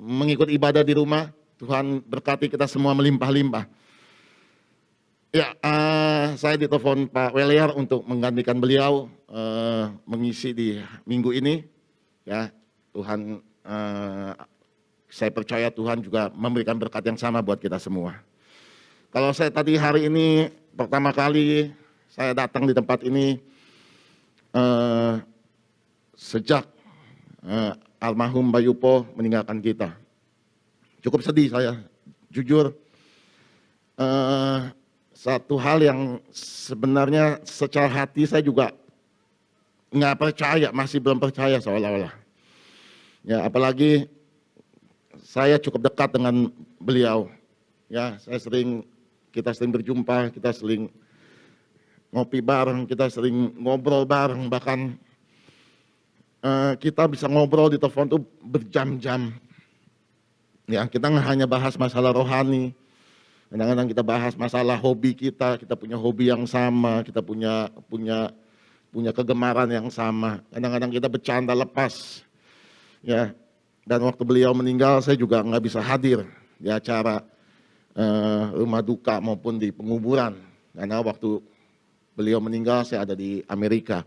mengikuti ibadah di rumah. Tuhan berkati kita semua melimpah-limpah. Ya, saya ditelepon Pak Weliar untuk menggantikan beliau mengisi di minggu ini. Ya, Tuhan, saya percaya Tuhan juga memberikan berkat yang sama buat kita semua. Kalau saya tadi hari ini pertama kali saya datang di tempat ini sejak almarhum Bayupo meninggalkan kita. Cukup sedih saya, jujur. Satu hal yang sebenarnya secara hati saya juga nggak percaya, masih belum percaya seolah-olah. Ya, apalagi saya cukup dekat dengan beliau. Ya, kita sering berjumpa, kita sering ngopi bareng, kita sering ngobrol bareng, bahkan kita bisa ngobrol di telepon tuh berjam-jam. Ya, kita nggak hanya bahas masalah rohani. Kadang-kadang kita bahas masalah hobi kita punya hobi yang sama, kita punya kegemaran yang sama. Kadang-kadang kita bercanda lepas. Ya, dan waktu beliau meninggal saya juga nggak bisa hadir di acara rumah duka maupun di penguburan. Karena waktu beliau meninggal saya ada di Amerika.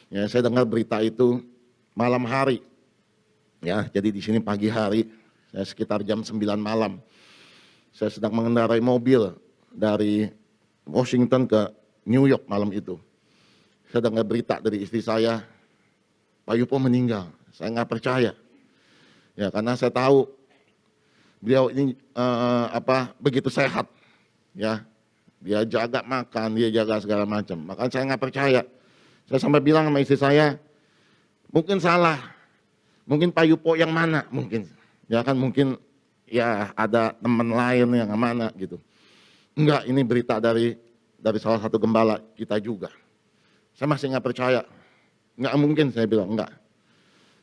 Ya, saya dengar berita itu malam hari. Ya, jadi di sini pagi hari, saya sekitar jam 9 malam. Saya sedang mengendarai mobil dari Washington ke New York malam itu. Saya dengar berita dari istri saya, Pak Yupo meninggal. Saya nggak percaya. Ya, karena saya tahu beliau ini begitu sehat. Ya, dia jaga makan, dia jaga segala macam. Makanya saya nggak percaya. Saya sampai bilang sama istri saya, mungkin salah. Mungkin Pak Yupo yang mana? Mungkin. Ya kan, mungkin ya ada teman lain yang mana gitu. Enggak, ini berita dari salah satu gembala kita juga. Saya masih nggak percaya. Nggak mungkin, saya bilang enggak.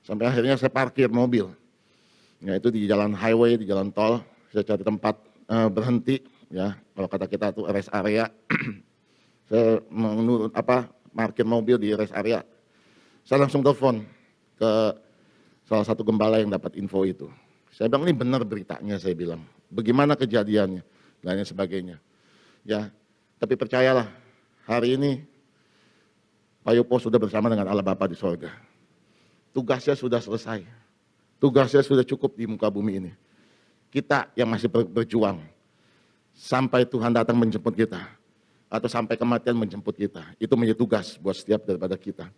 Sampai akhirnya saya parkir mobil. Ya, itu di jalan highway, di jalan tol. Saya cari tempat berhenti. Ya, kalau kata kita tuh rest area. Saya parkir mobil di rest area. Saya langsung telepon ke salah satu gembala yang dapat info itu. Saya bilang ini benar beritanya, saya bilang. Bagaimana kejadiannya, dan lain sebagainya. Ya, tapi percayalah, hari ini Pak Yupo sudah bersama dengan Allah Bapa di sorga. Tugasnya sudah selesai. Tugasnya sudah cukup di muka bumi ini. Kita yang masih berjuang sampai Tuhan datang menjemput kita, atau sampai kematian menjemput kita. Itu menjadi tugas buat setiap daripada kita.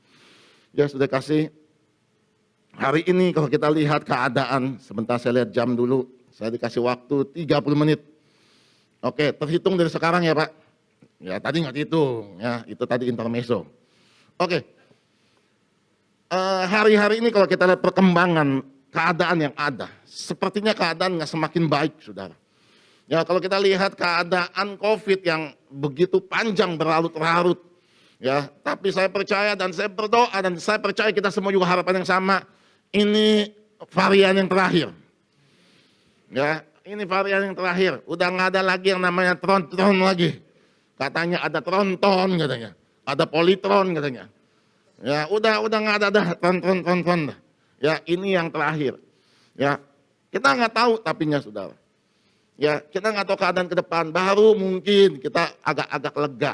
Ya, sudah kasih. Hari ini kalau kita lihat keadaan, sebentar saya lihat jam dulu, saya dikasih waktu 30 menit. Oke, terhitung dari sekarang ya Pak. Ya, tadi nggak dihitung, ya, itu tadi intermezzo. Oke, hari-hari ini kalau kita lihat perkembangan keadaan yang ada, sepertinya keadaan nggak semakin baik, saudara. Ya, kalau kita lihat keadaan COVID yang begitu panjang berlarut-larut, ya, tapi saya percaya dan saya berdoa dan saya percaya kita semua juga harapan yang sama. Ini varian yang terakhir. Ya, ini varian yang terakhir. Udah nggak ada lagi yang namanya tron lagi. Katanya ada tronton katanya. Ada politron katanya. Ya, udah nggak ada tron. Ya, ini yang terakhir. Ya, kita nggak tahu tapinya saudara. Ya, kita nggak tahu keadaan ke depan. Baru mungkin kita agak-agak lega.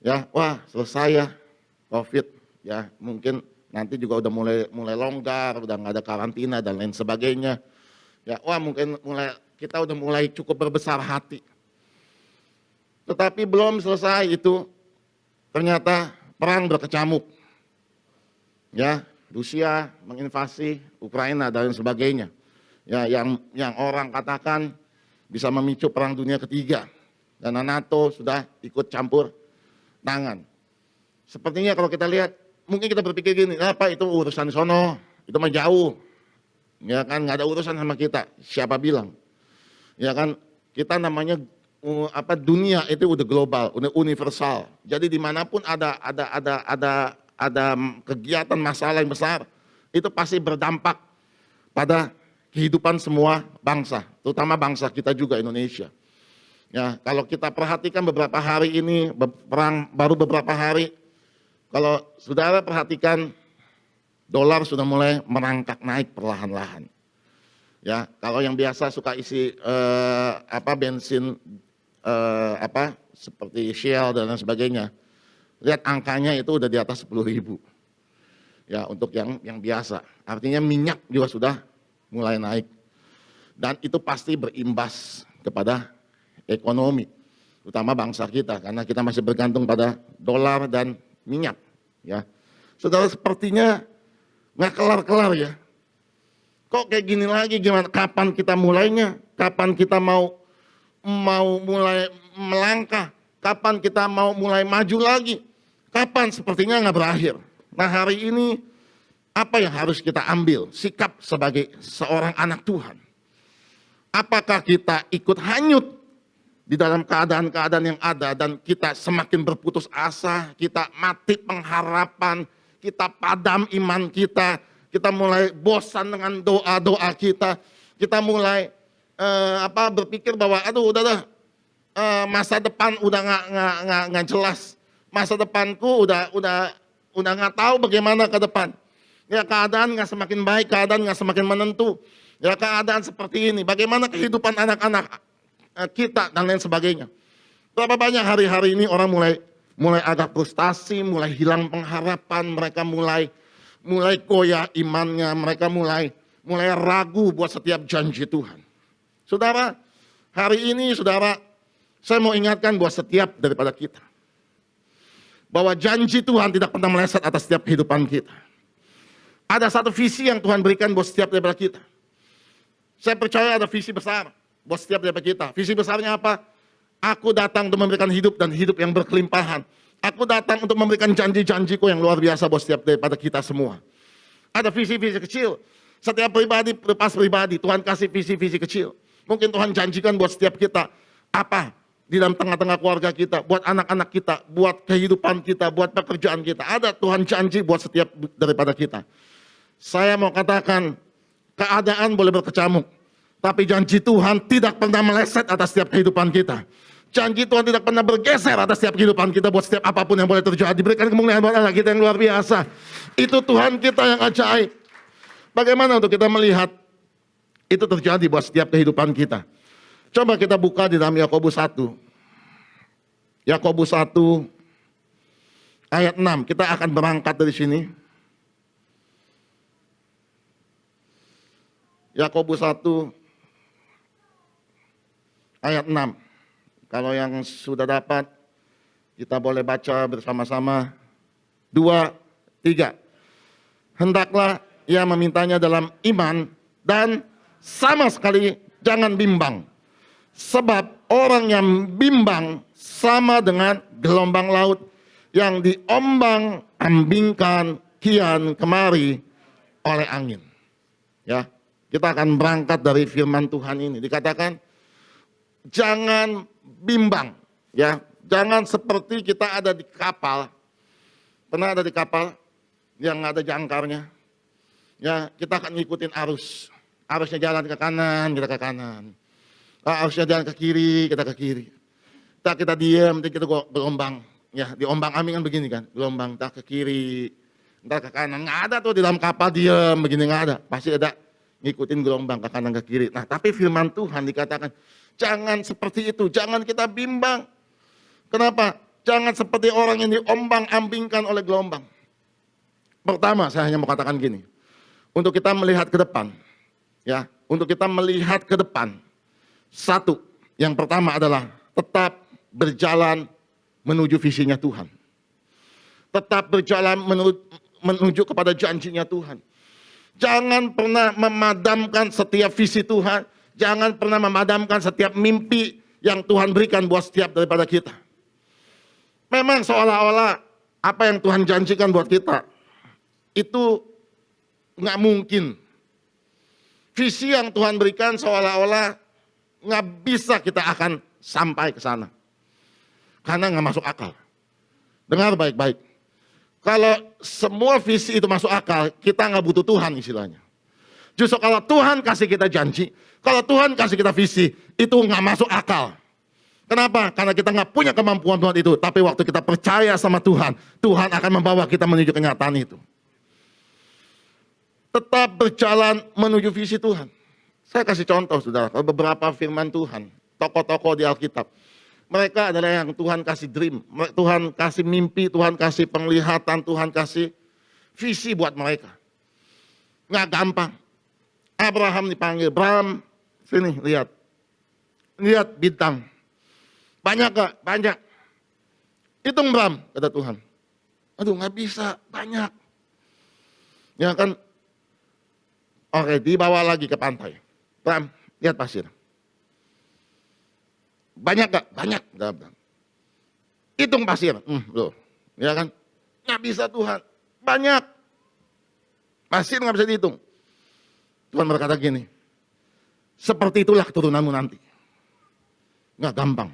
Ya, wah selesai ya COVID. Ya, mungkin nanti juga udah mulai longgar, udah nggak ada karantina dan lain sebagainya. Ya, wah mungkin kita udah mulai cukup berbesar hati. Tetapi belum selesai itu, ternyata perang berkecamuk. Ya, Rusia menginvasi Ukraina dan lain sebagainya. Ya, yang orang katakan bisa memicu perang dunia ketiga. Dan NATO sudah ikut campur tangan. Sepertinya kalau kita lihat, mungkin kita berpikir gini, apa itu urusan sono, itu mah jauh. Ya kan, nggak ada urusan sama kita, siapa bilang. Ya kan, kita namanya dunia itu udah global, udah universal. Jadi dimanapun ada kegiatan masalah yang besar, itu pasti berdampak pada kehidupan semua bangsa, terutama bangsa kita juga Indonesia. Ya, kalau kita perhatikan beberapa hari ini, perang baru beberapa hari, kalau saudara perhatikan, dolar sudah mulai merangkak naik perlahan-lahan. Ya, kalau yang biasa suka isi bensin seperti Shell dan lain sebagainya, lihat angkanya itu udah di atas 10.000. Ya, untuk yang biasa. Artinya minyak juga sudah mulai naik. Dan itu pasti berimbas kepada ekonomi, utama bangsa kita, karena kita masih bergantung pada dolar dan minyak. Ya, saudara, sepertinya nggak kelar-kelar ya. Kok kayak gini lagi, gimana? Kapan kita mulainya? Kapan kita mau mulai melangkah? Kapan kita mau mulai maju lagi? Kapan? Sepertinya nggak berakhir. Nah, hari ini apa yang harus kita ambil sikap sebagai seorang anak Tuhan? Apakah kita ikut hanyut di dalam keadaan-keadaan yang ada dan kita semakin berputus asa, kita mati pengharapan, kita padam iman kita mulai bosan dengan doa-doa kita mulai berpikir bahwa aduh udah masa depan udah nggak jelas, masa depanku udah nggak tahu bagaimana ke depan. Ya, keadaan nggak semakin baik, keadaan nggak semakin menentu. Ya, keadaan seperti ini, bagaimana kehidupan anak-anak kita dan lain sebagainya. Berapa banyak hari-hari ini orang mulai agak frustasi, mulai hilang pengharapan, mereka mulai goyah imannya, mereka mulai ragu buat setiap janji Tuhan. Saudara, hari ini saudara, saya mau ingatkan buat setiap daripada kita, bahwa janji Tuhan tidak pernah meleset atas setiap kehidupan kita. Ada satu visi yang Tuhan berikan buat setiap daripada kita. Saya percaya ada visi besar buat setiap daripada kita. Visi besarnya apa? Aku datang untuk memberikan hidup dan hidup yang berkelimpahan. Aku datang untuk memberikan janji-janjiku yang luar biasa buat setiap daripada kita semua. Ada visi-visi kecil. Setiap pribadi lepas pribadi, Tuhan kasih visi-visi kecil. Mungkin Tuhan janjikan buat setiap kita. Apa? Di dalam tengah-tengah keluarga kita, buat anak-anak kita, buat kehidupan kita, buat pekerjaan kita. Ada Tuhan janji buat setiap daripada kita. Saya mau katakan, keadaan boleh berkecamuk, tapi janji Tuhan tidak pernah meleset atas setiap kehidupan kita. Janji Tuhan tidak pernah bergeser atas setiap kehidupan kita buat setiap apapun yang boleh terjadi. Diberikan kemuliaan buat anak kita yang luar biasa. Itu Tuhan kita yang ajaib. Bagaimana untuk kita melihat itu terjadi buat setiap kehidupan kita? Coba kita buka di dalam Yakobus 1. Yakobus 1 ayat 6. Kita akan berangkat dari sini. Yakobus 1 ayat 6. Kalau yang sudah dapat, kita boleh baca bersama-sama. 2, 3. Hendaklah ia memintanya dalam iman dan sama sekali jangan bimbang. Sebab orang yang bimbang sama dengan gelombang laut yang diombang-ambingkan kian kemari oleh angin. Ya. Kita akan berangkat dari firman Tuhan ini. Dikatakan, jangan bimbang. Ya, jangan seperti kita ada di kapal. Pernah ada di kapal yang ada jangkarnya? Ya, kita akan ngikutin arus. Arusnya jalan ke kanan, kita ke kanan. Arusnya jalan ke kiri, kita ke kiri. Kita diam, kita gelombang. Ya, diombang ambing kan begini kan. Gelombang, tak ke kiri, entar ke kanan. Nggak ada tuh di dalam kapal diam begini, nggak ada. Pasti ada ngikutin gelombang ke kanan ke kiri. Nah, tapi firman Tuhan dikatakan, jangan seperti itu, jangan kita bimbang. Kenapa? Jangan seperti orang yang diombang-ambingkan oleh gelombang. Pertama, saya hanya mau katakan gini, untuk kita melihat ke depan, ya, untuk kita melihat ke depan, satu, yang pertama adalah tetap berjalan menuju visinya Tuhan. Tetap berjalan menuju kepada janjinya Tuhan. Jangan pernah memadamkan setiap visi Tuhan. Jangan pernah memadamkan setiap mimpi yang Tuhan berikan buat setiap daripada kita. Memang seolah-olah apa yang Tuhan janjikan buat kita, itu nggak mungkin. Visi yang Tuhan berikan seolah-olah nggak bisa kita akan sampai ke sana. Karena nggak masuk akal. Dengar baik-baik. Kalau semua visi itu masuk akal, kita nggak butuh Tuhan istilahnya. Justru kalau Tuhan kasih kita janji, kalau Tuhan kasih kita visi, itu nggak masuk akal. Kenapa? Karena kita nggak punya kemampuan Tuhan itu. Tapi waktu kita percaya sama Tuhan, Tuhan akan membawa kita menuju kenyataan itu. Tetap berjalan menuju visi Tuhan. Saya kasih contoh saudara, kalau beberapa firman Tuhan, tokoh-tokoh di Alkitab, mereka adalah yang Tuhan kasih dream, Tuhan kasih mimpi, Tuhan kasih penglihatan, Tuhan kasih visi buat mereka. Nggak gampang. Abraham dipanggil, Abraham, sini lihat. Lihat bintang. Banyak gak? Banyak. Hitung Abraham, kata Tuhan. Aduh nggak bisa, banyak. Ya kan, oke dibawa lagi ke pantai. Abraham, lihat pasir. Banyak gak? Banyak. Hitung pasir. Loh, ya kan? Nggak bisa Tuhan. Banyak. Pasir nggak bisa dihitung. Tuhan berkata gini, seperti itulah keturunanmu nanti. Nggak gampang.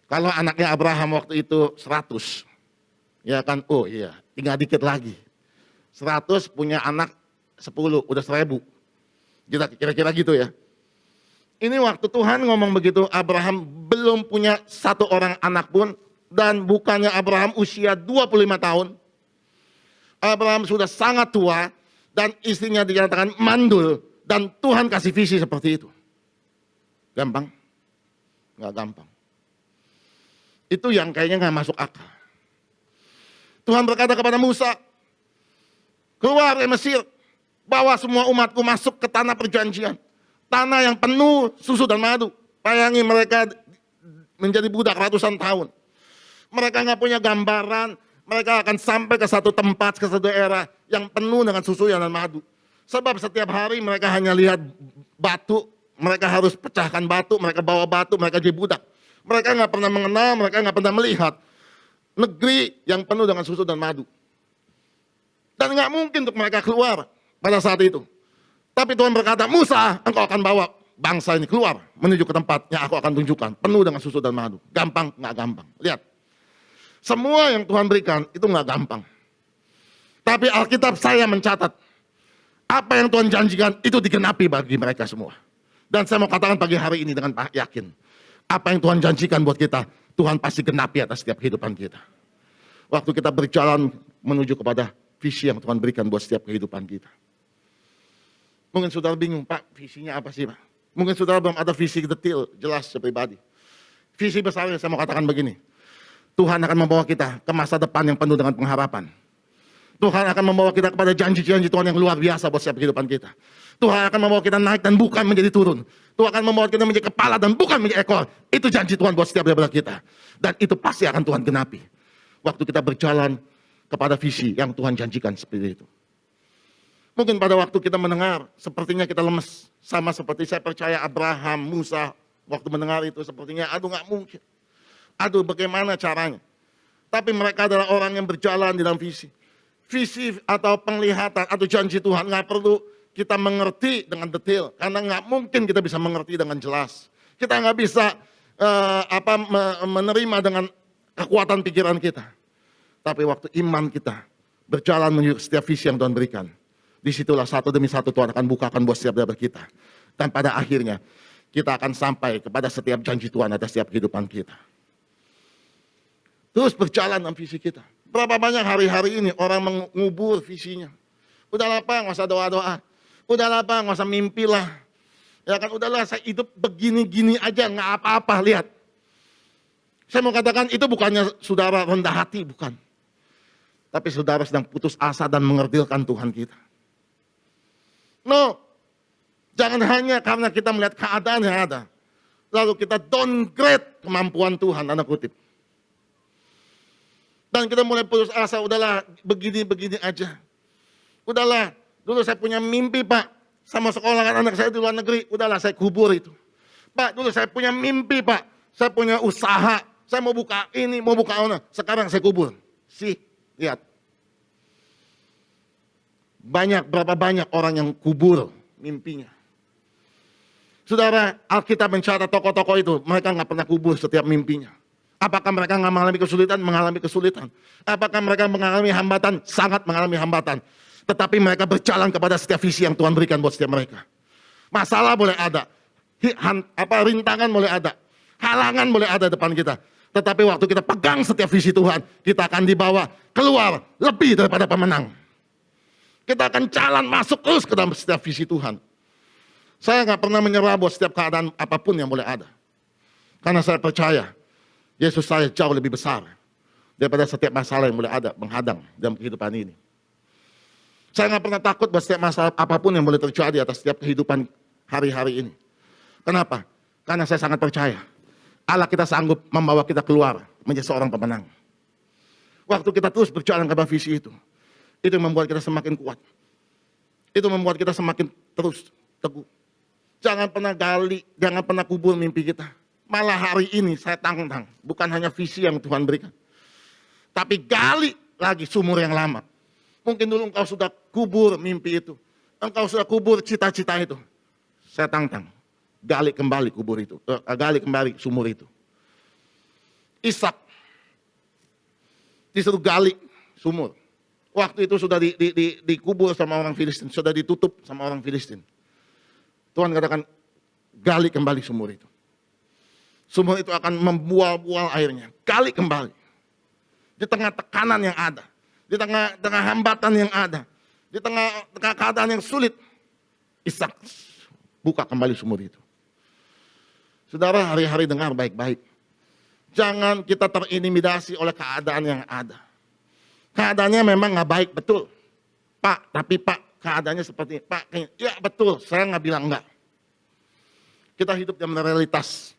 Kalau anaknya Abraham waktu itu 100, ya kan? Oh iya, tinggal dikit lagi. 100 punya anak 10, udah 1000. Kira-kira gitu ya. Ini waktu Tuhan ngomong begitu, Abraham belum punya satu orang anak pun, dan bukannya Abraham usia 25 tahun. Abraham sudah sangat tua, dan istrinya dinyatakan mandul, dan Tuhan kasih visi seperti itu. Gampang? Nggak gampang. Itu yang kayaknya nggak masuk akal. Tuhan berkata kepada Musa, keluar dari Mesir, bawa semua umatku masuk ke tanah perjanjian. Tanah yang penuh susu dan madu. Bayangin mereka menjadi budak ratusan tahun. Mereka nggak punya gambaran, mereka akan sampai ke satu tempat, ke satu daerah yang penuh dengan susu dan madu. Sebab setiap hari mereka hanya lihat batu, mereka harus pecahkan batu, mereka bawa batu, mereka jadi budak. Mereka nggak pernah mengenal, mereka nggak pernah melihat negeri yang penuh dengan susu dan madu. Dan nggak mungkin untuk mereka keluar pada saat itu. Tapi Tuhan berkata, Musa, engkau akan bawa bangsa ini keluar menuju ke tempat yang aku akan tunjukkan, penuh dengan susu dan madu. Gampang? Nggak gampang. Lihat, semua yang Tuhan berikan itu nggak gampang. Tapi Alkitab saya mencatat, apa yang Tuhan janjikan itu digenapi bagi mereka semua. Dan saya mau katakan pagi hari ini dengan yakin, apa yang Tuhan janjikan buat kita, Tuhan pasti genapi atas setiap kehidupan kita. Waktu kita berjalan menuju kepada visi yang Tuhan berikan buat setiap kehidupan kita. Mungkin saudara bingung, Pak, visinya apa sih, Pak? Mungkin saudara belum ada visi detail, jelas pribadi. Visi besarnya saya mau katakan begini, Tuhan akan membawa kita ke masa depan yang penuh dengan pengharapan. Tuhan akan membawa kita kepada janji-janji Tuhan yang luar biasa buat setiap kehidupan kita. Tuhan akan membawa kita naik dan bukan menjadi turun. Tuhan akan membawa kita menjadi kepala dan bukan menjadi ekor. Itu janji Tuhan buat setiap daripada kita. Dan itu pasti akan Tuhan genapi. Waktu kita berjalan kepada visi yang Tuhan janjikan seperti itu. Mungkin pada waktu kita mendengar, sepertinya kita lemes. Sama seperti saya percaya Abraham, Musa, waktu mendengar itu sepertinya, aduh nggak mungkin. Aduh bagaimana caranya. Tapi mereka adalah orang yang berjalan di dalam visi. Visi atau penglihatan atau janji Tuhan nggak perlu kita mengerti dengan detail. Karena nggak mungkin kita bisa mengerti dengan jelas. Kita nggak bisa menerima dengan kekuatan pikiran kita. Tapi waktu iman kita berjalan menuju setiap visi yang Tuhan berikan. Disitulah satu demi satu Tuhan akan bukakan buat setiap daripada kita. Dan pada akhirnya kita akan sampai kepada setiap janji Tuhan atas setiap kehidupan kita. Terus berjalan dalam visi kita. Berapa banyak hari-hari ini orang mengubur visinya. Udahlah Pak, nggak usah doa-doa. Udahlah Pak, nggak usah mimpi lah. Ya kan, udahlah saya hidup begini-gini aja, nggak apa-apa, lihat. Saya mau katakan itu bukannya saudara rendah hati, bukan. Tapi saudara sedang putus asa dan mengerdilkan Tuhan kita. No, jangan hanya karena kita melihat keadaan yang ada. Lalu kita downgrade kemampuan Tuhan, tanda kutip. Dan kita mulai putus asa, udahlah begini-begini aja. Udahlah, dulu saya punya mimpi Pak, sama sekolah anak saya di luar negeri, udahlah saya kubur itu. Pak, dulu saya punya mimpi Pak, saya punya usaha, saya mau buka ini, mau buka ono, sekarang saya kubur. Lihat. Berapa banyak orang yang kubur mimpinya. Saudara, Alkitab mencatat tokoh-tokoh itu, mereka nggak pernah kubur setiap mimpinya. Apakah mereka nggak mengalami kesulitan? Mengalami kesulitan. Apakah mereka mengalami hambatan? Sangat mengalami hambatan. Tetapi mereka berjalan kepada setiap visi yang Tuhan berikan buat setiap mereka. Masalah boleh ada, rintangan boleh ada, halangan boleh ada depan kita. Tetapi waktu kita pegang setiap visi Tuhan, kita akan dibawa keluar lebih daripada pemenang. Kita akan jalan masuk terus ke dalam setiap visi Tuhan. Saya nggak pernah menyerah buat setiap keadaan apapun yang boleh ada. Karena saya percaya, Yesus saya jauh lebih besar daripada setiap masalah yang boleh ada, menghadang dalam kehidupan ini. Saya nggak pernah takut buat setiap masalah apapun yang boleh terjadi atas setiap kehidupan hari-hari ini. Kenapa? Karena saya sangat percaya, Allah kita sanggup membawa kita keluar menjadi seorang pemenang. Waktu kita terus berjalan ke visi itu yang membuat kita semakin kuat. Itu membuat kita semakin terus teguh. Jangan pernah gali, jangan pernah kubur mimpi kita. Malah hari ini saya tantang, bukan hanya visi yang Tuhan berikan, tapi gali lagi sumur yang lama. Mungkin dulu engkau sudah kubur mimpi itu, engkau sudah kubur cita-cita itu. Saya tantang, gali kembali kubur itu, gali kembali sumur itu. Ishak disuruh gali sumur. Waktu itu sudah dikubur sama orang Filistin, sudah ditutup sama orang Filistin. Tuhan katakan, gali kembali sumur itu. Sumur itu akan membual-bual airnya. Gali kembali. Di tengah tekanan yang ada. Di tengah hambatan yang ada. Di tengah keadaan yang sulit. Ishak buka kembali sumur itu. Saudara, hari-hari dengar baik-baik. Jangan kita terintimidasi oleh keadaan yang ada. Keadaannya memang gak baik, betul. Pak, tapi Pak, keadaannya seperti ini. Pak, ya betul, saya nggak bilang enggak. Kita hidup dalam realitas.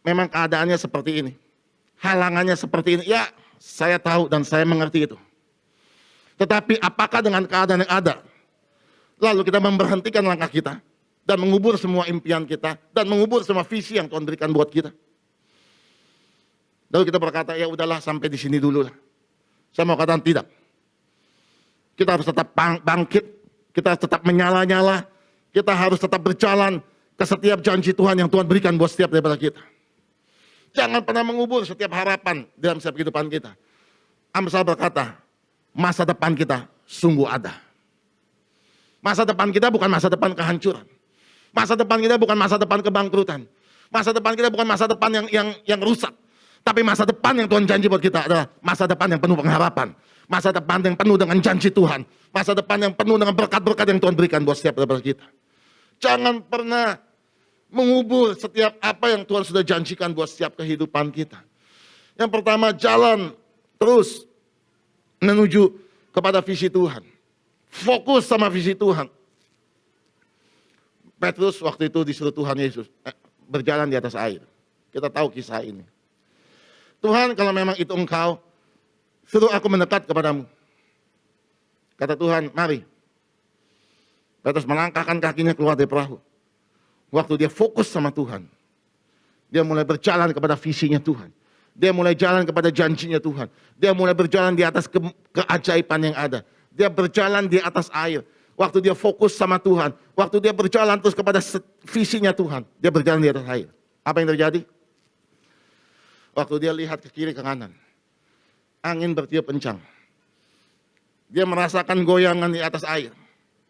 Memang keadaannya seperti ini. Halangannya seperti ini. Ya, saya tahu dan saya mengerti itu. Tetapi apakah dengan keadaan yang ada, lalu kita memberhentikan langkah kita, dan mengubur semua impian kita, dan mengubur semua visi yang Tuhan berikan buat kita. Lalu kita berkata, ya udahlah sampai di sini dulu lah. Saya mau katakan tidak. Kita harus tetap bangkit, kita harus tetap menyala-nyala, kita harus tetap berjalan ke setiap janji Tuhan yang Tuhan berikan buat setiap daripada kita. Jangan pernah mengubur setiap harapan dalam setiap kehidupan kita. Amsal berkata, masa depan kita sungguh ada. Masa depan kita bukan masa depan kehancuran. Masa depan kita bukan masa depan kebangkrutan. Masa depan kita bukan masa depan yang rusak. Tapi masa depan yang Tuhan janji buat kita adalah masa depan yang penuh pengharapan. Masa depan yang penuh dengan janji Tuhan. Masa depan yang penuh dengan berkat-berkat yang Tuhan berikan buat setiap daripada kita. Jangan pernah mengubur setiap apa yang Tuhan sudah janjikan buat setiap kehidupan kita. Yang pertama, jalan terus menuju kepada visi Tuhan. Fokus sama visi Tuhan. Petrus waktu itu disuruh Tuhan Yesus berjalan di atas air. Kita tahu kisah ini. Tuhan, kalau memang itu engkau, suruh aku mendekat kepadamu. Kata Tuhan, mari. Petrus melangkahkan kakinya keluar dari perahu. Waktu dia fokus sama Tuhan, dia mulai berjalan kepada visinya Tuhan. Dia mulai jalan kepada janjinya Tuhan. Dia mulai berjalan di atas keajaiban yang ada. Dia berjalan di atas air. Waktu dia fokus sama Tuhan, waktu dia berjalan terus kepada visinya Tuhan, dia berjalan di atas air. Apa yang terjadi? Waktu dia lihat ke kiri ke kanan, angin bertiup kencang. Dia merasakan goyangan di atas air.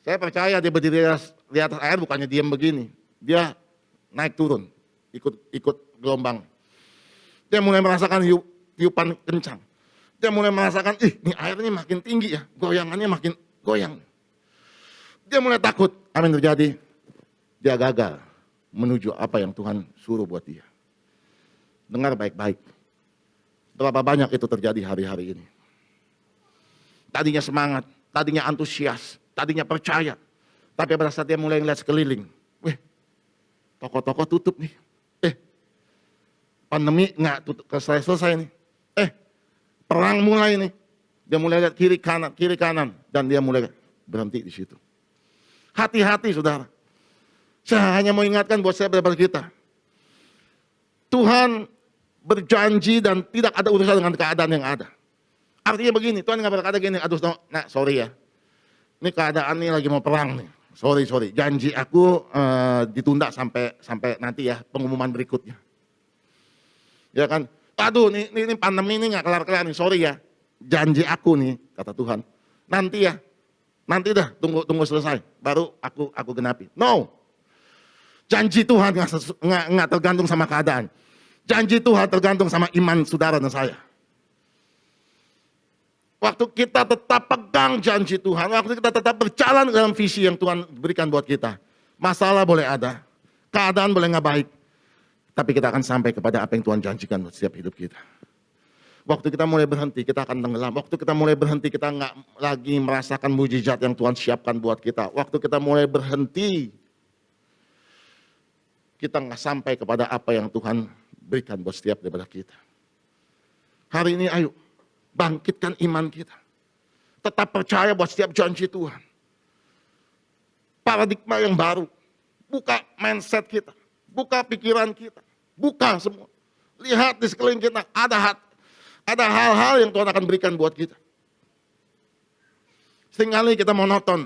Saya percaya dia berdiri di atas air bukannya diam begini. Dia naik turun, ikut gelombang. Dia mulai merasakan tiupan kencang. Dia mulai merasakan, ini air ini makin tinggi ya, goyangannya makin goyang. Dia mulai takut, apa yang terjadi? Dia gagal menuju apa yang Tuhan suruh buat dia. Dengar baik-baik. Berapa banyak itu terjadi hari-hari ini. Tadinya semangat, tadinya antusias, tadinya percaya. Tapi pada saat dia mulai ngeliat sekeliling, toko-toko tutup nih. Pandemi nggak selesai nih. Perang mulai nih. Dia mulai lihat kiri kanan, dan dia mulai berhenti di situ. Hati-hati saudara. Saya hanya mau ingatkan buat saya daripada kita. Tuhan berjanji dan tidak ada urusan dengan keadaan yang ada. Artinya begini, Tuhan nggak berkata gini, aduh sorry ya. Ini keadaan ini lagi mau perang nih. Sorry. Janji aku ditunda sampai nanti ya pengumuman berikutnya. Ya kan? Aduh, ini pandemi ini nggak kelar-kelar nih. Sorry ya. Janji aku nih, kata Tuhan. Nanti ya. Nanti dah, tunggu selesai. Baru aku genapi. No. Janji Tuhan nggak tergantung sama keadaan. Janji Tuhan tergantung sama iman saudara dan saya. Waktu kita tetap pegang janji Tuhan, waktu kita tetap berjalan dalam visi yang Tuhan berikan buat kita, Masalah boleh ada, keadaan boleh nggak baik, tapi kita akan sampai kepada apa yang Tuhan janjikan buat setiap hidup kita. Waktu kita mulai berhenti, kita akan tenggelam. Waktu kita mulai berhenti, kita nggak lagi merasakan mujizat yang Tuhan siapkan buat kita. Waktu kita mulai berhenti, kita nggak sampai kepada apa yang Tuhan berikan buat setiap daripada kita. Hari ini ayo, bangkitkan iman kita. Tetap percaya buat setiap janji Tuhan. Paradigma yang baru. Buka mindset kita. Buka pikiran kita. Buka semua. Lihat di sekeliling kita, ada hal-hal yang Tuhan akan berikan buat kita. Seringkali kita monoton,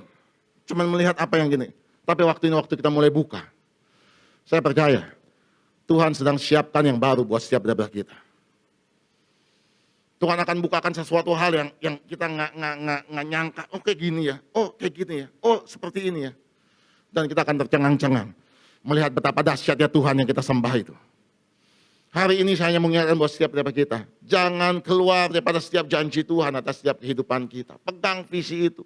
cuma melihat apa yang gini. Tapi waktu ini waktu kita mulai buka. Saya percaya, Tuhan sedang siapkan yang baru buat setiap daripada kita. Tuhan akan bukakan sesuatu hal yang kita nggak nyangka. Oh kayak gini ya, oh kayak gini ya, oh seperti ini ya. Dan kita akan tercengang-cengang melihat betapa dahsyatnya Tuhan yang kita sembah itu. Hari ini saya hanya mengingatkan buat setiap daripada kita. Jangan keluar daripada setiap janji Tuhan atas setiap kehidupan kita. Pegang visi itu.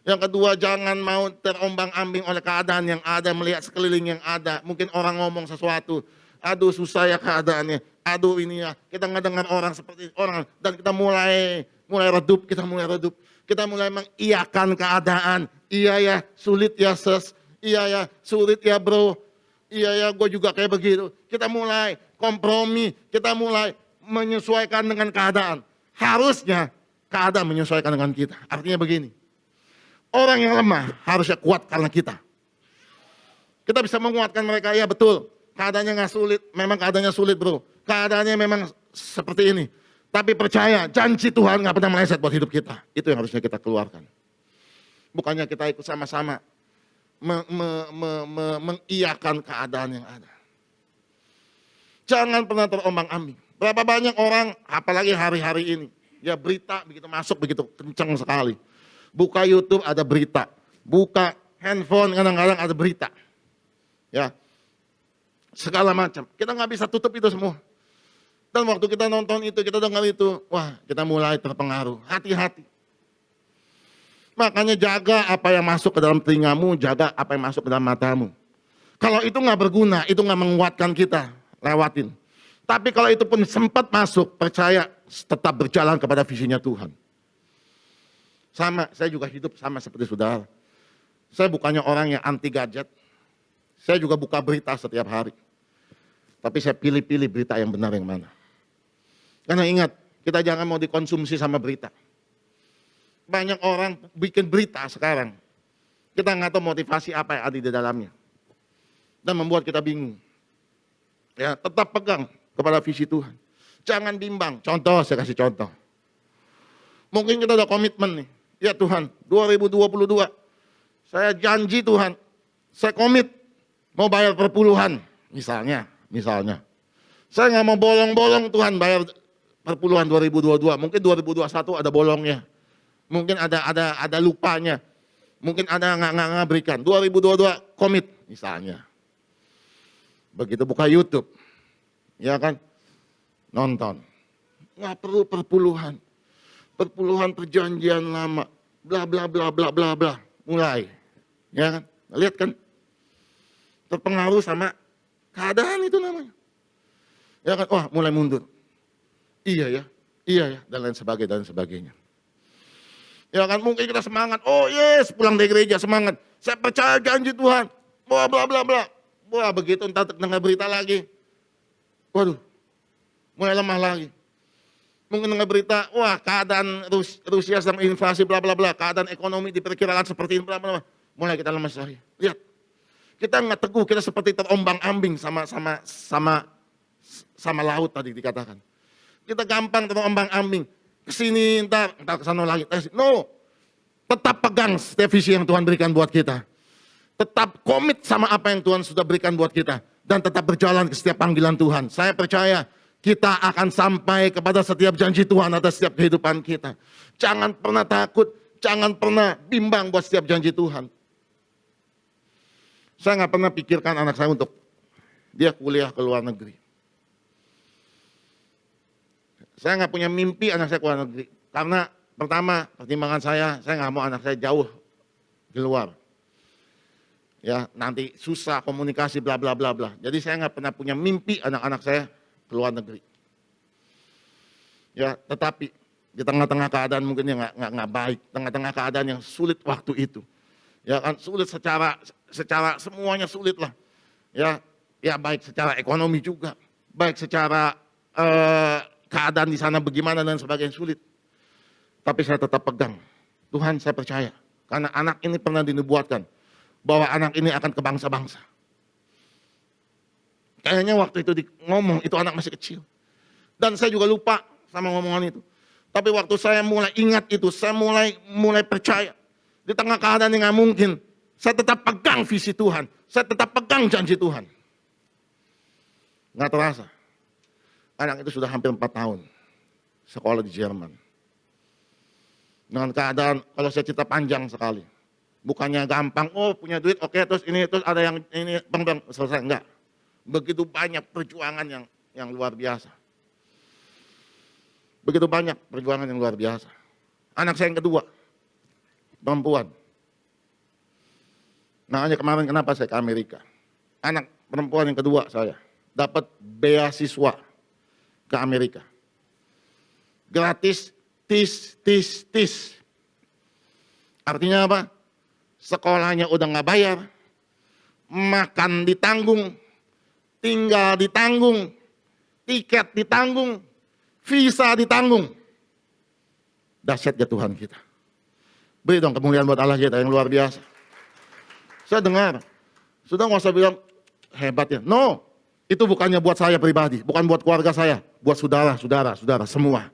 Yang kedua, jangan mau terombang-ambing oleh keadaan yang ada, melihat sekeliling yang ada. Mungkin orang ngomong sesuatu, aduh susah ya keadaannya, aduh ini ya. Kita nggak dengar orang seperti orang, dan kita mulai redup, Kita mulai mengiyakan keadaan. Iya ya, sulit ya sis, iya ya, sulit ya bro. Iya ya, gue juga kayak begitu. Kita mulai kompromi, kita mulai menyesuaikan dengan keadaan. Harusnya keadaan menyesuaikan dengan kita. Artinya begini, orang yang lemah harusnya kuat karena kita. Kita bisa menguatkan mereka, ya betul. Keadaannya nggak sulit, memang keadaannya sulit bro. Keadaannya memang seperti ini. Tapi percaya, janji Tuhan nggak pernah meleset buat hidup kita. Itu yang harusnya kita keluarkan. Bukannya kita ikut sama-sama mengiyakan keadaan yang ada. Jangan pernah terombang-ambing. Berapa banyak orang, apalagi hari-hari ini, ya berita begitu masuk begitu kencang sekali. Buka YouTube ada berita, buka handphone kadang-kadang ada berita, ya segala macam. Kita nggak bisa tutup itu semua. Dan waktu kita nonton itu, kita dengar itu, wah kita mulai terpengaruh. Hati-hati. Makanya jaga apa yang masuk ke dalam telingamu, jaga apa yang masuk ke dalam matamu. Kalau itu nggak berguna, itu nggak menguatkan kita, lewatin. Tapi kalau itu pun sempat masuk, percaya tetap berjalan kepada visinya Tuhan. Sama, saya juga hidup sama seperti saudara. Saya bukannya orang yang anti gadget. Saya juga buka berita setiap hari. Tapi saya pilih-pilih berita yang benar yang mana. Karena ingat, kita jangan mau dikonsumsi sama berita. Banyak orang bikin berita sekarang. Kita nggak tahu motivasi apa yang ada di dalamnya. Dan membuat kita bingung. Ya, tetap pegang kepada visi Tuhan. Jangan bimbang. Contoh, saya kasih contoh. Mungkin kita udah komitmen nih. Ya Tuhan, 2022. Saya janji Tuhan. Saya komit mau bayar perpuluhan. Misalnya. Saya nggak mau bolong-bolong Tuhan bayar perpuluhan 2022. Mungkin 2021 ada bolongnya. Mungkin ada lupanya. Mungkin ada nggak berikan. 2022 komit misalnya. Begitu buka YouTube. Ya kan? Nonton. Nggak perlu perpuluhan. Perpuluhan perjanjian lama. Bla bla bla bla bla bla. Mulai. Ya kan? Lihat kan? Terpengaruh sama keadaan itu namanya. Ya kan? Wah mulai mundur. Iya ya. Dan lain sebagainya. Ya kan mungkin kita semangat, oh yes pulang dari gereja semangat. Saya percaya janji Tuhan. Bla bla bla bla. Wah begitu entar dengar berita lagi. Waduh, mulai lemah lagi. Mungkin dengar berita, wah keadaan Rusia sedang invasi bla bla bla. Keadaan ekonomi diperkirakan seperti ini bla bla bla. Mulai kita lemas lagi. Lihat, kita nggak teguh, kita seperti terombang-ambing sama laut tadi dikatakan. Kita gampang terombang-ambing. Kesini, entar kesana lagi. No, tetap pegang setiap visi yang Tuhan berikan buat kita. Tetap komit sama apa yang Tuhan sudah berikan buat kita. Dan tetap berjalan ke setiap panggilan Tuhan. Saya percaya kita akan sampai kepada setiap janji Tuhan atas setiap kehidupan kita. Jangan pernah takut, jangan pernah bimbang buat setiap janji Tuhan. Saya nggak pernah pikirkan anak saya untuk dia kuliah ke luar negeri. Saya nggak punya mimpi anak saya keluar negeri. Karena pertama pertimbangan saya nggak mau anak saya jauh di luar. Ya, nanti susah komunikasi bla bla bla bla. Jadi saya nggak pernah punya mimpi anak-anak saya ke luar negeri. Ya, tetapi di tengah-tengah keadaan mungkin yang nggak baik, tengah-tengah keadaan yang sulit waktu itu. Ya kan sulit secara semuanya sulit lah. Ya, ya baik secara ekonomi juga, baik secara keadaan di sana bagaimana dan sebagainya sulit. Tapi saya tetap pegang. Tuhan, saya percaya karena anak ini pernah dinubuatkan bahwa anak ini akan ke bangsa-bangsa. Kayaknya waktu itu ngomong itu anak masih kecil. Dan saya juga lupa sama ngomongan itu. Tapi waktu saya mulai ingat itu, saya mulai percaya. Di tengah keadaan yang nggak mungkin, saya tetap pegang visi Tuhan. Saya tetap pegang janji Tuhan. Nggak terasa. Anak itu sudah hampir 4 tahun. Sekolah di Jerman. Dengan keadaan, kalau saya cerita panjang sekali. Bukannya gampang, oh punya duit, oke, terus ada yang ini, bang, selesai. Enggak. Begitu banyak perjuangan yang luar biasa. Begitu banyak perjuangan yang luar biasa. Anak saya yang kedua, perempuan. Makanya kemarin kenapa saya ke Amerika. Anak perempuan yang kedua saya, dapat beasiswa ke Amerika. Gratis, tis. Artinya apa? Sekolahnya udah nggak bayar, makan ditanggung, tinggal ditanggung, tiket ditanggung, visa ditanggung. Dahsyat ya Tuhan kita. Beri dong kemuliaan buat Allah kita yang luar biasa. Saya dengar, sudah nggak usah bilang hebat ya. No, itu bukannya buat saya pribadi, bukan buat keluarga saya, buat saudara semua.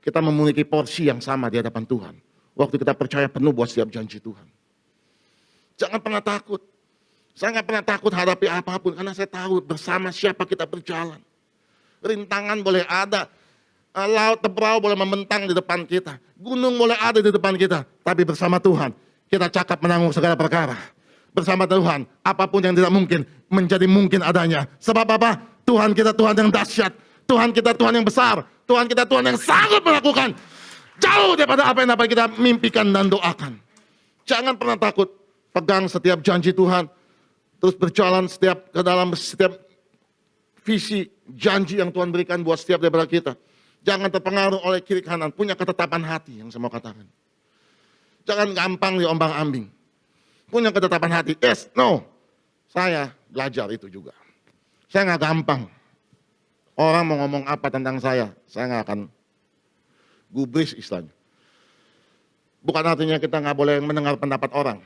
Kita memiliki porsi yang sama di hadapan Tuhan. Waktu kita percaya penuh buat setiap janji Tuhan. Jangan pernah takut. Saya nggak pernah takut hadapi apapun karena saya tahu bersama siapa kita berjalan. Rintangan boleh ada, laut teberau boleh membentang di depan kita, gunung boleh ada di depan kita, tapi bersama Tuhan kita cakap menanggung segala perkara. Bersama Tuhan, apapun yang tidak mungkin menjadi mungkin adanya. Sebab apa? Tuhan kita Tuhan yang dahsyat, Tuhan kita Tuhan yang besar, Tuhan kita Tuhan yang sanggup melakukan jauh daripada apa yang dapat kita mimpikan dan doakan. Jangan pernah takut, pegang setiap janji Tuhan, terus berjalan ke dalam setiap visi, janji yang Tuhan berikan buat setiap daripada kita. Jangan terpengaruh oleh kiri kanan, punya ketetapan hati yang saya mau katakan. Jangan gampang diombang-ambing. Punya ketetapan hati, yes, no. Saya belajar itu juga. Saya nggak gampang. Orang mau ngomong apa tentang saya nggak akan gubris istilahnya. Bukan artinya kita nggak boleh mendengar pendapat orang.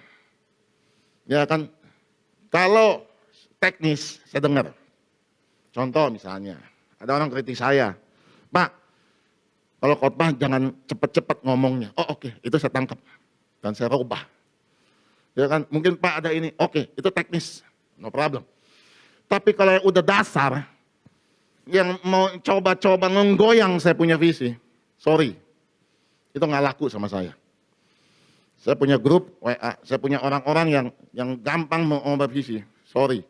Ya kan, kalau teknis saya dengar. Contoh misalnya, ada orang kritik saya, Pak, kalau khotbah jangan cepat-cepat ngomongnya. Oh oke, itu saya tangkap dan saya rubah. Ya kan, mungkin Pak ada ini, oke, itu teknis, no problem. Tapi kalau yang udah dasar, yang mau coba-coba menggoyang saya punya visi, sorry, itu nggak laku sama saya. Saya punya grup WA, saya punya orang-orang yang gampang mengubah visi, sorry,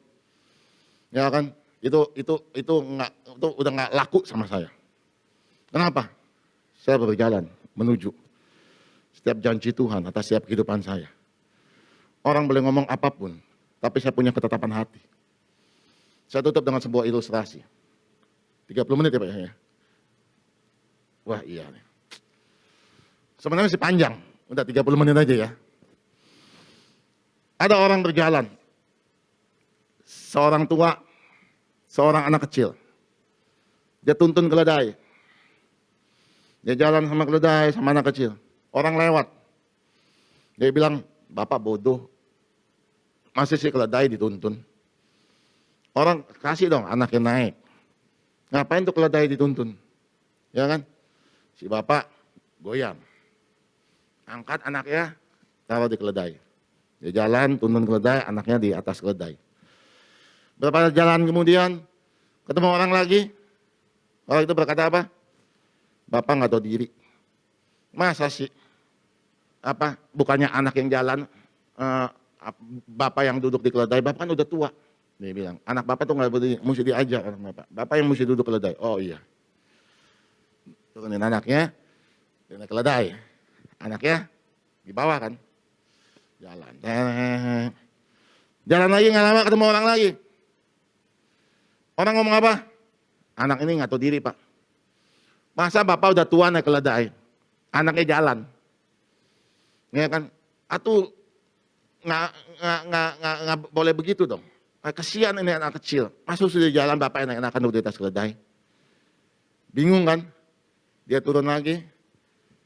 ya kan, itu udah nggak laku sama saya. Kenapa? Saya berjalan menuju setiap janji Tuhan atas setiap kehidupan saya. Orang boleh ngomong apapun, tapi saya punya ketetapan hati. Saya tutup dengan sebuah ilustrasi. 30 menit ya Pak ya? Wah iya nih. Sebenarnya masih panjang, udah 30 menit aja ya. Ada orang berjalan, seorang tua, seorang anak kecil. Dia tuntun keledai. Dia jalan sama keledai, sama anak kecil. Orang lewat. Dia bilang, Bapak bodoh, masih si keledai dituntun. Orang kasih dong anaknya naik. Ngapain tuh keledai dituntun? Ya kan? Si bapak goyang. Angkat anaknya, taruh di keledai. Dia jalan, tuntun keledai, anaknya di atas keledai. Berapa jalan kemudian, ketemu orang lagi. Orang itu berkata apa? Bapak nggak tahu diri. Masa sih? Bukannya anak yang jalan, bapak yang duduk di keledai, bapak kan udah tua. Dia bilang, anak bapak tuh nggak mesti diajak anak bapak yang mesti duduk keledai. Oh iya, turunin anaknya, di keledai, anaknya di bawah kan, jalan. Jalan lagi nggak lama ketemu orang lagi. Orang ngomong apa? Anak ini nggak tahu diri Pak. Masa Bapak udah tua naik keledai, anaknya jalan. Ya kan? Atau nggak boleh begitu dong. Kasihan ini anak kecil. Masa sudah jalan Bapak enak-enakan udah di atas keledai. Bingung kan? Dia turun lagi.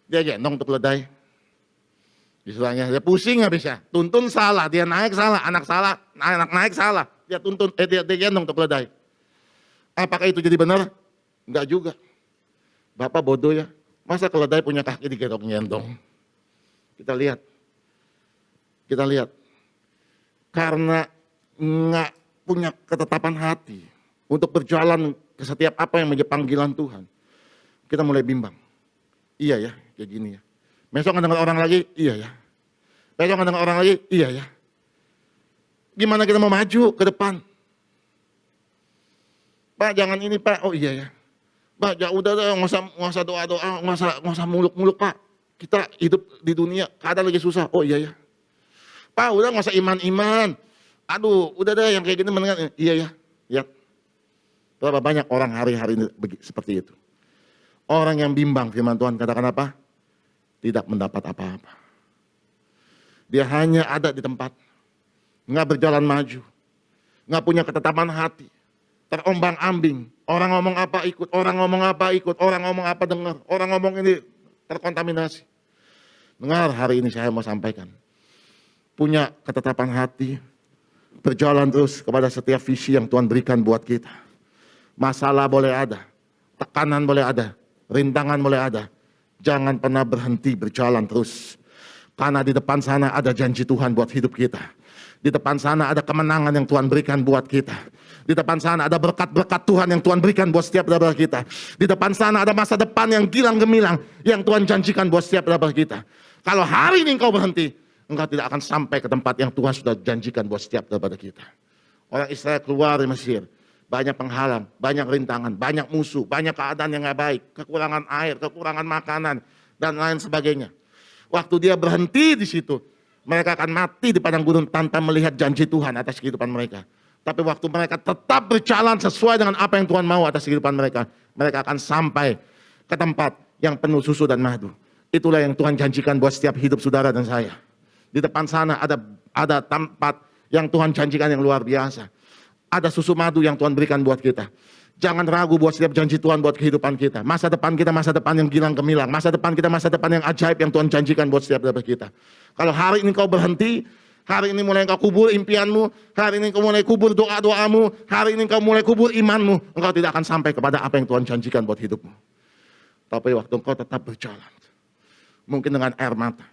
Dia gendong tuh keledai. Istilahnya dia pusing habisnya. Tuntun salah, dia naik salah, anak naik salah. Dia tuntun, dia gendong tuh keledai. Apakah itu jadi benar? Enggak juga. Bapak bodoh ya. Masa keledai punya kaki digendong-gendong? Kita lihat. Karena nggak punya ketetapan hati untuk berjalan ke setiap apa yang menjadi panggilan Tuhan, kita mulai bimbang. Iya ya, kayak gini ya. Besok nggak dengar orang lagi, iya ya. Besok nggak dengar orang lagi, iya ya. Gimana kita mau maju ke depan? Pak jangan ini Pak, oh iya ya. Pak ya udah nggak usah doa-doa, nggak usah muluk-muluk Pak. Kita hidup di dunia, keadaan lagi susah, oh iya ya. Pak udah nggak usah iman-iman. Aduh, udah deh yang kayak gini mendingan. Iya ya, lihat. Berapa banyak orang hari-hari ini seperti itu. Orang yang bimbang firman Tuhan katakan apa? Tidak mendapat apa-apa. Dia hanya ada di tempat. Nggak berjalan maju. Nggak punya ketetapan hati. Terombang-ambing. Orang ngomong apa ikut, orang ngomong apa ikut, orang ngomong apa dengar. Orang ngomong ini terkontaminasi. Dengar hari ini saya mau sampaikan. Punya ketetapan hati. Berjalan terus kepada setiap visi yang Tuhan berikan buat kita. Masalah boleh ada, tekanan boleh ada, rintangan boleh ada. Jangan pernah berhenti berjalan terus. Karena di depan sana ada janji Tuhan buat hidup kita. Di depan sana ada kemenangan yang Tuhan berikan buat kita. Di depan sana ada berkat-berkat Tuhan yang Tuhan berikan buat setiap saudara kita. Di depan sana ada masa depan yang gilang gemilang yang Tuhan janjikan buat setiap saudara kita. Kalau hari ini engkau berhenti, engkau tidak akan sampai ke tempat yang Tuhan sudah janjikan buat setiap daripada kita. Orang Israel keluar dari Mesir, banyak penghalang, banyak rintangan, banyak musuh, banyak keadaan yang gak baik, kekurangan air, kekurangan makanan, dan lain sebagainya. Waktu dia berhenti di situ, mereka akan mati di padang gurun tanpa melihat janji Tuhan atas kehidupan mereka. Tapi waktu mereka tetap berjalan sesuai dengan apa yang Tuhan mau atas kehidupan mereka, mereka akan sampai ke tempat yang penuh susu dan madu. Itulah yang Tuhan janjikan buat setiap hidup saudara dan saya. Di depan sana ada tempat yang Tuhan janjikan yang luar biasa. Ada susu madu yang Tuhan berikan buat kita. Jangan ragu buat setiap janji Tuhan buat kehidupan kita. Masa depan kita masa depan yang gilang gemilang. Masa depan kita masa depan yang ajaib yang Tuhan janjikan buat setiap daripada kita. Kalau hari ini kau berhenti, hari ini mulai kau kubur impianmu, hari ini kau mulai kubur doa-doamu, hari ini kau mulai kubur imanmu, engkau tidak akan sampai kepada apa yang Tuhan janjikan buat hidupmu. Tapi waktu engkau tetap berjalan, mungkin dengan air mata.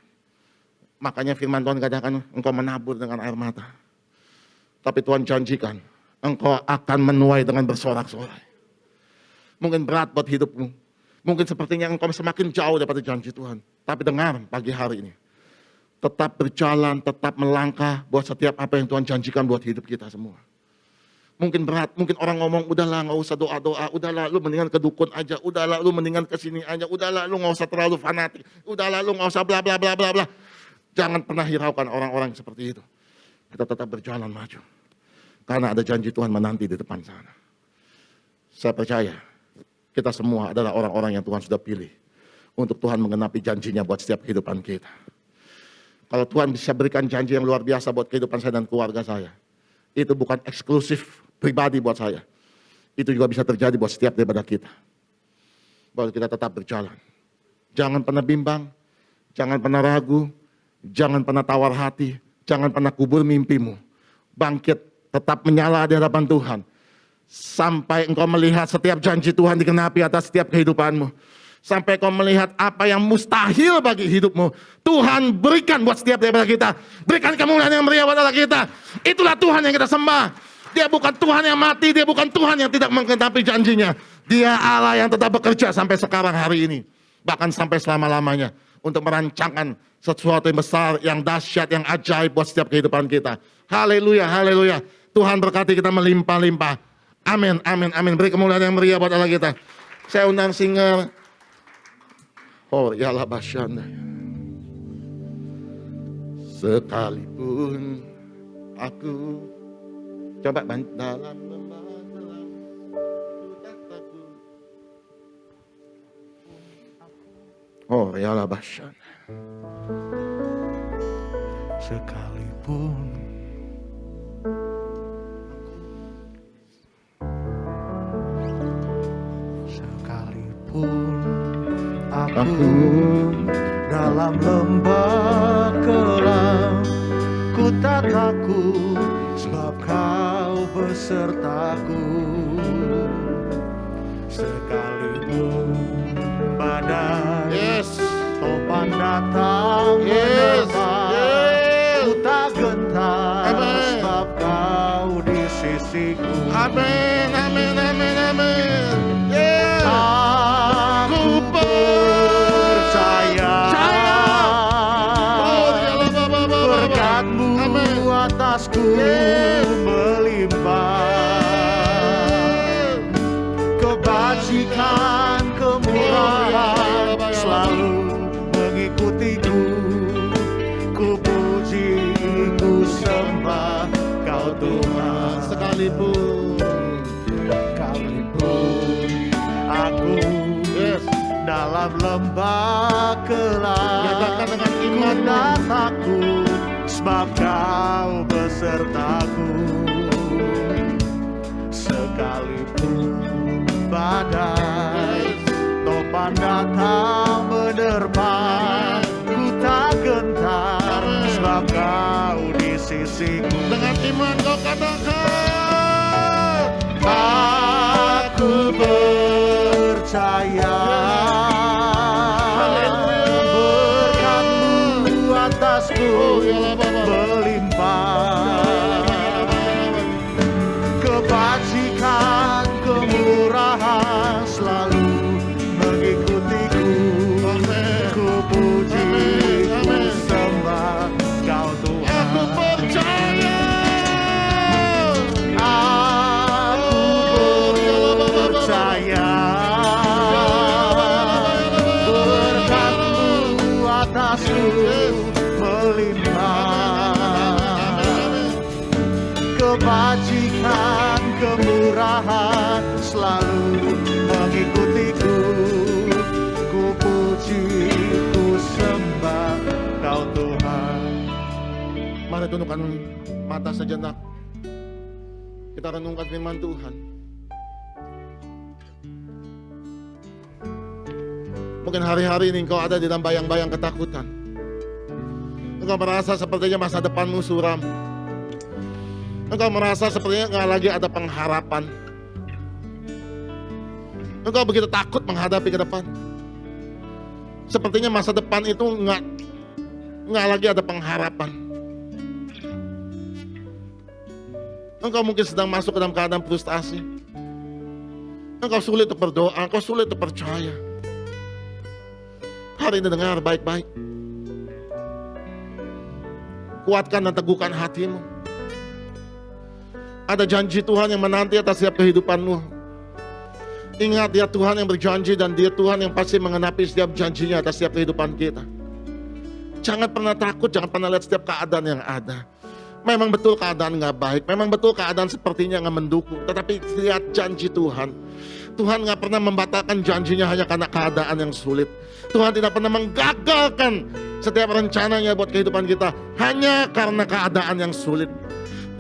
Makanya firman Tuhan katakan engkau menabur dengan air mata. Tapi Tuhan janjikan engkau akan menuai dengan bersorak-sorai. Mungkin berat buat hidupmu. Mungkin sepertinya engkau semakin jauh daripada janji Tuhan. Tapi dengar pagi hari ini. Tetap berjalan, tetap melangkah buat setiap apa yang Tuhan janjikan buat hidup kita semua. Mungkin berat, mungkin orang ngomong udahlah gak usah doa-doa, udahlah lu mendingan ke dukun aja, udahlah lu mendingan ke sini aja, udahlah lu gak usah terlalu fanatik, udahlah lu gak usah bla bla bla bla bla. Jangan pernah hiraukan orang-orang seperti itu. Kita tetap berjalan maju. Karena ada janji Tuhan menanti di depan sana. Saya percaya kita semua adalah orang-orang yang Tuhan sudah pilih untuk Tuhan menggenapi janjinya buat setiap kehidupan kita. Kalau Tuhan bisa berikan janji yang luar biasa buat kehidupan saya dan keluarga saya, itu bukan eksklusif pribadi buat saya. Itu juga bisa terjadi buat setiap daripada kita. Bahwa kita tetap berjalan. Jangan pernah bimbang, jangan pernah ragu, jangan pernah tawar hati, jangan pernah kubur mimpimu. Bangkit, tetap menyala di hadapan Tuhan. Sampai engkau melihat setiap janji Tuhan digenapi atas setiap kehidupanmu. Sampai kau melihat apa yang mustahil bagi hidupmu. Tuhan berikan buat setiap daripada kita. Berikan kemuliaan yang meriah buat Allah kita. Itulah Tuhan yang kita sembah. Dia bukan Tuhan yang mati, dia bukan Tuhan yang tidak menggenapi janjinya. Dia Allah yang tetap bekerja sampai sekarang hari ini. Bahkan sampai selama-lamanya. Untuk merancangkan sesuatu yang besar, yang dahsyat, yang ajaib buat setiap kehidupan kita. Haleluya, haleluya. Tuhan berkati kita melimpah-limpah. Amin, amin, amin. Beri kemuliaan yang meriah buat Allah kita. Saya undang singer. Oh, yalah basyanda. Sekalipun aku. Coba dalam lembah gelap, ku tak takut. Oh, ya Allah Bashan. Sekalipun aku dalam lembah kelam, ku tak takut sebab kau besertaku. Sekalipun badai topan datang menerpa, ku tak gentar sebab kau di sisiku. Amin, amin, amin, amin. Aku percaya berkat-Mu atasku melimpah, kebajikan kemurahan selalu mengikutiku. Ku puji, ku sembah Kau Tuhan. Sekalipun aku dalam lembah kelam, nyatakan dengan iman, ku tak takut sebab Kau besertaku. Sekalipun badai topan datang menerpa, ku tak gentar sebab Kau di sisiku. dengan iman kau katakan, Aku percaya berkat-Mu atasku melimpah, kebajikan kemurahan selalu mengikutiku. Ku puji, ku sembah Kau Tuhan. aku percaya. Percaya berkat-Mu atasku melimpah, kebajikan kemurahan selalu mengikutiku. Ku puji, ku sembah Kau Tuhan. Mari tundukkan mata sejenak. Kita renungkan firman Tuhan. Mungkin hari-hari ini engkau ada di dalam bayang-bayang ketakutan. Engkau merasa sepertinya masa depanmu suram. Engkau merasa sepertinya enggak lagi ada pengharapan. Engkau begitu takut menghadapi ke depan. Sepertinya masa depan itu enggak lagi ada pengharapan. Engkau mungkin sedang masuk ke dalam keadaan frustasi. Engkau sulit untuk berdoa, engkau sulit untuk percaya. Hari ini dengar baik-baik. Kuatkan dan teguhkan hatimu. Ada janji Tuhan yang menanti atas setiap kehidupanmu. Ingat, Dia Tuhan yang berjanji dan Dia Tuhan yang pasti mengenapi setiap janjinya atas setiap kehidupan kita. Jangan pernah takut, jangan pernah lihat setiap keadaan yang ada. Memang betul keadaan gak baik, memang betul keadaan sepertinya gak mendukung. Tetapi lihat janji Tuhan. Tuhan gak pernah membatalkan janjinya hanya karena keadaan yang sulit. Tuhan tidak pernah menggagalkan setiap rencananya buat kehidupan kita hanya karena keadaan yang sulit.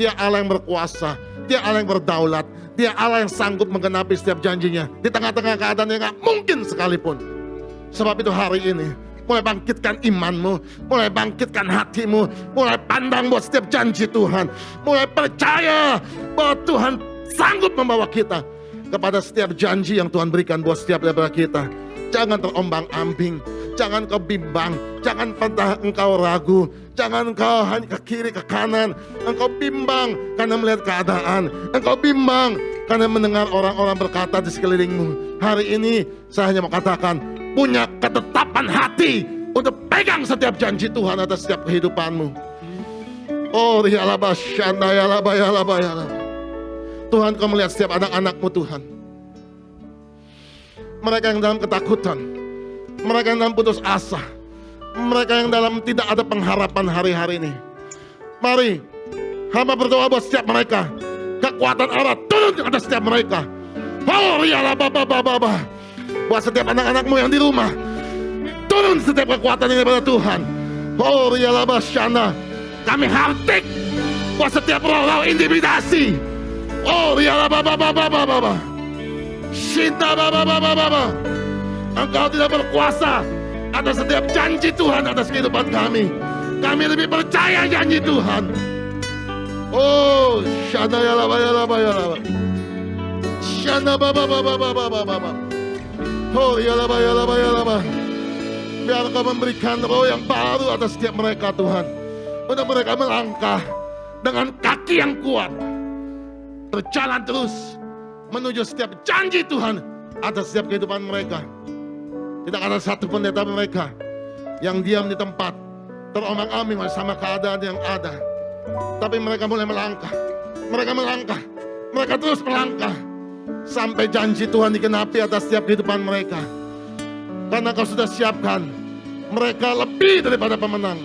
Dia Allah yang berkuasa, Dia Allah yang berdaulat, Dia Allah yang sanggup menggenapi setiap janjinya di tengah-tengah keadaan yang gak mungkin sekalipun. Sebab itu hari ini mulai bangkitkan imanmu, mulai bangkitkan hatimu, mulai pandang buat setiap janji Tuhan, mulai percaya bahwa Tuhan sanggup membawa kita kepada setiap janji yang Tuhan berikan buat setiap daripada kita. Jangan terombang-ambing, jangan kau bimbang, jangan pernah engkau ragu, jangan engkau hanya ke kiri ke kanan. Engkau bimbang karena melihat keadaan, engkau bimbang karena mendengar orang-orang berkata di sekelilingmu. Hari ini saya hanya mau katakan, punya ketetapan hati untuk pegang setiap janji Tuhan atas setiap kehidupanmu. Oh, Tuhan, kau melihat setiap anak-anakmu Tuhan. Mereka yang dalam ketakutan, mereka yang dalam putus asa, mereka yang dalam tidak ada pengharapan hari-hari ini. Mari, Hamba berdoa buat setiap mereka. Kekuatan Allah turun ke atas setiap mereka. Oh, rialah baba. Buat setiap anak-anakmu yang di rumah, turun setiap kekuatan ini daripada Tuhan. Oh, rialah basyana. Kami hartik buat setiap roh-roh intimidasi. Oh, rialah baba. Cinta baba. Engkau tidak berkuasa atas setiap janji Tuhan atas kehidupan kami. Kami lebih percaya janji Tuhan. Oh, shana ya laba. Shana baba. Oh, ya laba. Biar Kau memberikan roh yang baru atas setiap mereka Tuhan. Untuk mereka melangkah dengan kaki yang kuat. Berjalan terus menuju setiap janji Tuhan atas setiap kehidupan mereka. Tidak ada satu pun di antara mereka yang diam di tempat terombang-ambing bersama keadaan yang ada. Tapi mereka mulai melangkah. Mereka terus melangkah sampai janji Tuhan digenapi atas setiap kehidupan mereka. Karena Kau sudah siapkan mereka lebih daripada pemenang.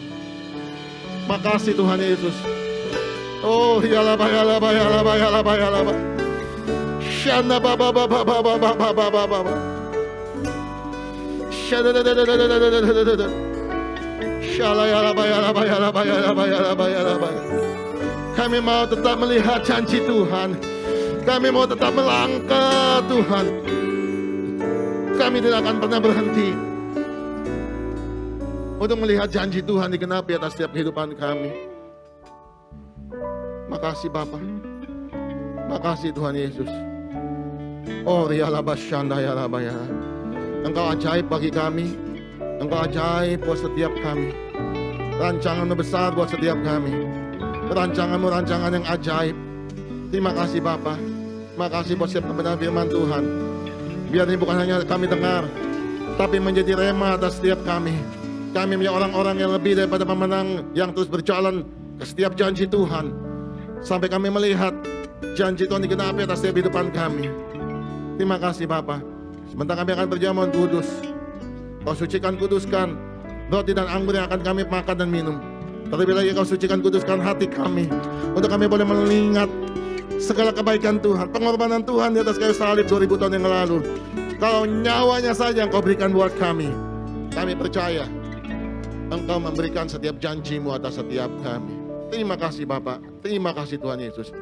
Makasih Tuhan Yesus. Oh, ya laba. Shana baba. Kami mau tetap melihat janji Tuhan. Kami mau tetap melangkah Tuhan. Kami tidak akan pernah berhenti untuk melihat janji Tuhan digenapi atas setiap kehidupan kami. Makasih Bapa. Makasih Tuhan Yesus. Oh, rialah basyanda ya laba ya. Engkau ajaib bagi kami. Engkau ajaib buat setiap kami. Rancangan-Mu besar buat setiap kami. Rancangan-Mu rancangan yang ajaib. Terima kasih Bapa. Makasih buat setiap kebenaran firman Tuhan. Biar ini bukan hanya kami dengar, tapi menjadi rema atas setiap kami. Kami menjadi orang-orang yang lebih daripada pemenang, yang terus berjalan ke setiap janji Tuhan. Sampai kami melihat janji Tuhan digenapi atas setiap kehidupan kami. Terima kasih Bapa. Sebentar kami akan berjamuan kudus. Kau sucikan, kuduskan roti dan anggur yang akan kami makan dan minum. Terlebih lagi Kau sucikan, kuduskan hati kami, untuk kami boleh mengingat segala kebaikan Tuhan, pengorbanan Tuhan di atas kayu salib 2000 tahun yang lalu. Kalau nyawanya saja yang Kau berikan buat kami. Kami percaya Engkau memberikan setiap janji-Mu atas setiap kami. Terima kasih Bapa. Terima kasih Tuhan Yesus.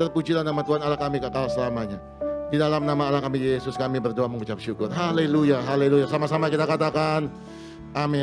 Terpujilah nama Tuhan Allah kami kekal selamanya. Di dalam nama Allah kami Yesus kami berdoa mengucap syukur. Haleluya, haleluya. Sama-sama kita katakan amin.